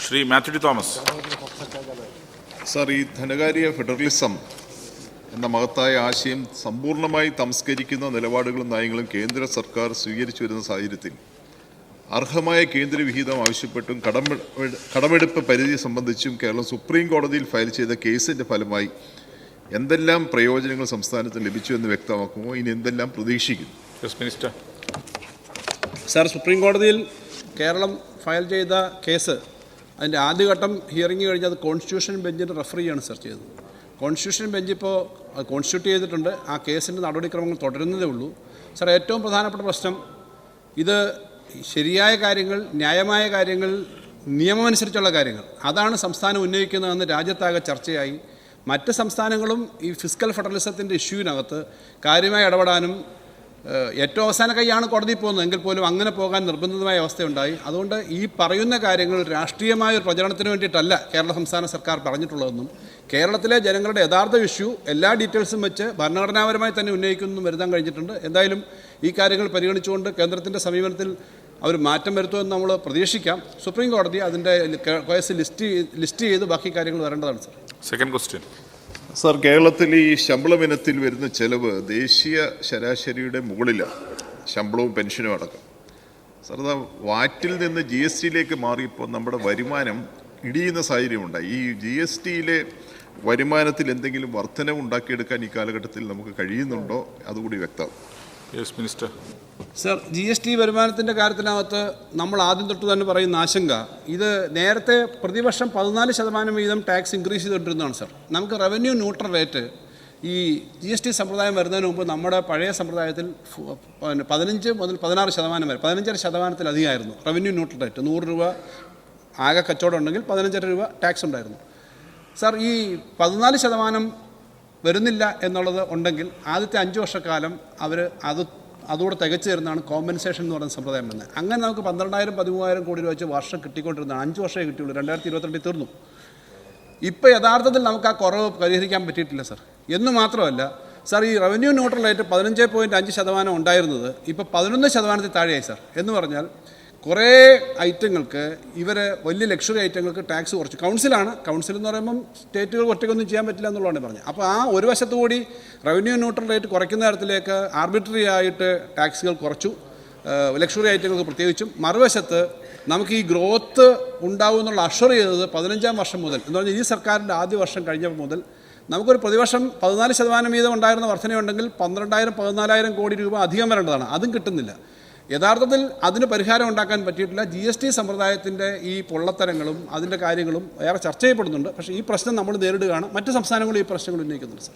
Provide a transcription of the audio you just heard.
Shri Mathew T Thomas. Sir, ഈ ധനകാര്യ federalism എന്ന മഹത്തായ ആശയം സമ്പൂർണ്ണമായി തമസ്കരിക്കുന്ന നിലപാടുകളും നയങ്ങളും കേന്ദ്ര സർക്കാർ സ്വീകരിച്ചു വരുന്ന സാഹചര്യത്തിൽ അർഹമായ കേന്ദ്ര വിഹിതം ആവശ്യപ്പെട്ടും കടമെടുപ്പ് പരിധി സംബന്ധിച്ചും കേരളം സുപ്രീം കോടതിയിൽ ഫയൽ ചെയ്ത കേസിൻ്റെ ഫലമായി എന്തെല്ലാം പ്രയോജനങ്ങൾ സംസ്ഥാനത്തിന് ലഭിച്ചു എന്ന് വ്യക്തമാക്കുമോ? ഇനി എന്തെല്ലാം പ്രതീക്ഷിക്കുന്നു? മിനിസ്റ്റർ. സാർ, സുപ്രീം കോടതിയിൽ കേരളം ഫയൽ ചെയ്ത കേസ് അതിൻ്റെ ആദ്യഘട്ടം ഹിയറിംഗ് കഴിഞ്ഞ് അത് കോൺസ്റ്റിറ്റ്യൂഷൻ ബെഞ്ചിന് റെഫർ ചെയ്യാണ് സർ ചെയ്തത്. കോൺസ്റ്റിറ്റ്യൂഷൻ ബെഞ്ച് ഇപ്പോൾ കോൺസ്റ്റിറ്റ്യൂട്ട് ചെയ്തിട്ടുണ്ട്. ആ കേസിൻ്റെ നടപടിക്രമങ്ങൾ തുടരുന്നതേ ഉള്ളൂ. സാർ, ഏറ്റവും പ്രധാനപ്പെട്ട പ്രശ്നം ഇത് ശരിയായ കാര്യങ്ങൾ, ന്യായമായ കാര്യങ്ങൾ, നിയമമനുസരിച്ചുള്ള കാര്യങ്ങൾ അതാണ് സംസ്ഥാനം ഉന്നയിക്കുന്നതെന്ന് രാജ്യത്താകെ ചർച്ചയായി. മറ്റ് സംസ്ഥാനങ്ങളും ഈ ഫിസ്ക്കൽ ഫെഡറലിസത്തിൻ്റെ ഇഷ്യൂവിനകത്ത് കാര്യമായി ഇടപെടാനും ഏറ്റവും അവസാന കൈയാണ് കോടതിയിൽ പോകുന്നത് എങ്കിൽ പോലും അങ്ങനെ പോകാൻ നിർബന്ധിതമായ അവസ്ഥയുണ്ടായി. അതുകൊണ്ട് ഈ പറയുന്ന കാര്യങ്ങൾ രാഷ്ട്രീയമായ ഒരു പ്രചരണത്തിന് വേണ്ടിയിട്ടല്ല കേരള സംസ്ഥാന സർക്കാർ പറഞ്ഞിട്ടുള്ളതെന്നും കേരളത്തിലെ ജനങ്ങളുടെ യഥാർത്ഥ ഇഷ്യൂ എല്ലാ ഡീറ്റെയിൽസും വെച്ച് ഭരണഘടനാപരമായി തന്നെ ഉന്നയിക്കുന്നതും വരുത്താൻ കഴിഞ്ഞിട്ടുണ്ട്. എന്തായാലും ഈ കാര്യങ്ങൾ പരിഗണിച്ചുകൊണ്ട് കേന്ദ്രത്തിൻ്റെ സമീപനത്തിൽ അവർ മാറ്റം വരുത്തുമെന്ന് നമ്മൾ പ്രതീക്ഷിക്കാം. സുപ്രീം കോടതി അതിൻ്റെ കേസ് ലിസ്റ്റ് ചെയ്ത് ബാക്കി കാര്യങ്ങൾ വരേണ്ടതാണ് സർ. Second question. സർ, കേരളത്തിൽ ഈ ശമ്പളം ഇനത്തിൽ വരുന്ന ചെലവ് ദേശീയ ശരാശരിയുടെ മുകളിലാണ്, ശമ്പളവും പെൻഷനും അടക്കം. സർ, വാറ്റിൽ നിന്ന് GST മാറിയപ്പോൾ നമ്മുടെ വരുമാനം ഇടിയുന്ന സാഹചര്യമുണ്ടായി. ഈ GSTയിലെ വരുമാനത്തിൽ എന്തെങ്കിലും വർധനവ് ഉണ്ടാക്കിയെടുക്കാൻ ഈ കാലഘട്ടത്തിൽ നമുക്ക് കഴിയുന്നുണ്ടോ? അതുകൂടി വ്യക്തമാകും. മിനിസ്റ്റർ. സർ, GST വരുമാനത്തിൻ്റെ കാര്യത്തിനകത്ത് നമ്മൾ ആദ്യം തൊട്ട് തന്നെ പറയുന്ന ആശങ്ക ഇത് നേരത്തെ പ്രതിവർഷം 14% വീതം ടാക്സ് ഇൻക്രീസ് ചെയ്തുകൊണ്ടിരുന്നതാണ് സർ. നമുക്ക് റവന്യൂ ന്യൂട്രൽ റേറ്റ് ഈ GST സമ്പ്രദായം വരുന്നതിന് മുമ്പ് നമ്മുടെ പഴയ സമ്പ്രദായത്തിൽ 15 മുതൽ 16% വരെ 15%-ലധികമായിരുന്നു റവന്യൂ ന്യൂട്രൽ റേറ്റ്. 100 രൂപ ആകെ കച്ചവടം ഉണ്ടെങ്കിൽ 15 രൂപ ടാക്സ് ഉണ്ടായിരുന്നു. സർ, ഈ 14% വരുന്നില്ല എന്നുള്ളത് ഉണ്ടെങ്കിൽ ആദ്യത്തെ 5 വർഷക്കാലം അവർ അതുകൂടെ തികച്ചു തരുന്നതാണ് കോമ്പൻസേഷൻ എന്ന് പറയുന്ന സമ്പ്രദായം വരുന്നത്. അങ്ങനെ നമുക്ക് 12,000-13,000 കോടി രൂപ വെച്ച് വർഷം കിട്ടിക്കൊണ്ടിരുന്നതാണ്. 5 വർഷമേ കിട്ടിയുള്ളൂ. 2022 തീർന്നു. ഇപ്പോൾ യഥാർത്ഥത്തിൽ നമുക്ക് ആ കുറവ് പരിഹരിക്കാൻ പറ്റിയിട്ടില്ല സർ. എന്ന് മാത്രമല്ല സർ, ഈ റവന്യൂ ന്യൂട്രൽ റേറ്റ് 15.5% ഉണ്ടായിരുന്നത് ഇപ്പോൾ 11% താഴെയായി സർ. എന്ന് പറഞ്ഞാൽ കുറേ ഐറ്റങ്ങൾക്ക് ഇവർ വലിയ ലക്ഷറി ഐറ്റങ്ങൾക്ക് ടാക്സ് കുറച്ചു. കൗൺസിൽ എന്ന് പറയുമ്പം സ്റ്റേറ്റുകൾ ഒറ്റയ്ക്കൊന്നും ചെയ്യാൻ പറ്റില്ല എന്നുള്ളതാണ് പറഞ്ഞത്. അപ്പോൾ ആ ഒരു വശത്തു കൂടി റവന്യൂ ന്യൂട്രൽ റേറ്റ് കുറയ്ക്കുന്ന തരത്തിലേക്ക് ആർബിട്രറി ആയിട്ട് ടാക്സുകൾ കുറച്ചു, ലക്ഷറി ഐറ്റങ്ങൾക്ക് പ്രത്യേകിച്ചും. മറുവശത്ത് നമുക്ക് ഈ ഗ്രോത്ത് ഉണ്ടാവും എന്നുള്ള അഷർ ചെയ്തത് 15-ാം വർഷം മുതൽ എന്ന് പറഞ്ഞാൽ ഈ സർക്കാരിൻ്റെ ആദ്യ വർഷം കഴിഞ്ഞപ്പോൾ മുതൽ നമുക്കൊരു പ്രതിവർഷം 14% വീതം ഉണ്ടായിരുന്ന വർധനയുണ്ടെങ്കിൽ 12,000-14,000 കോടി രൂപ അധികം വരേണ്ടതാണ്. അതും കിട്ടുന്നില്ല. യഥാർത്ഥത്തിൽ അതിന് പരിഹാരം ഉണ്ടാക്കാൻ പറ്റിയിട്ടില്ല. GST സമ്പ്രദായത്തിൻ്റെ ഈ പൊള്ളത്തരങ്ങളും അതിൻ്റെ കാര്യങ്ങളും ഏറെ ചർച്ച ചെയ്യപ്പെടുന്നുണ്ട്. പക്ഷേ ഈ പ്രശ്നം നമ്മൾ നേരിടുകയാണ്. മറ്റ് സംസ്ഥാനങ്ങളും ഈ പ്രശ്നങ്ങൾ ഉന്നയിക്കുന്നുണ്ട് സർ.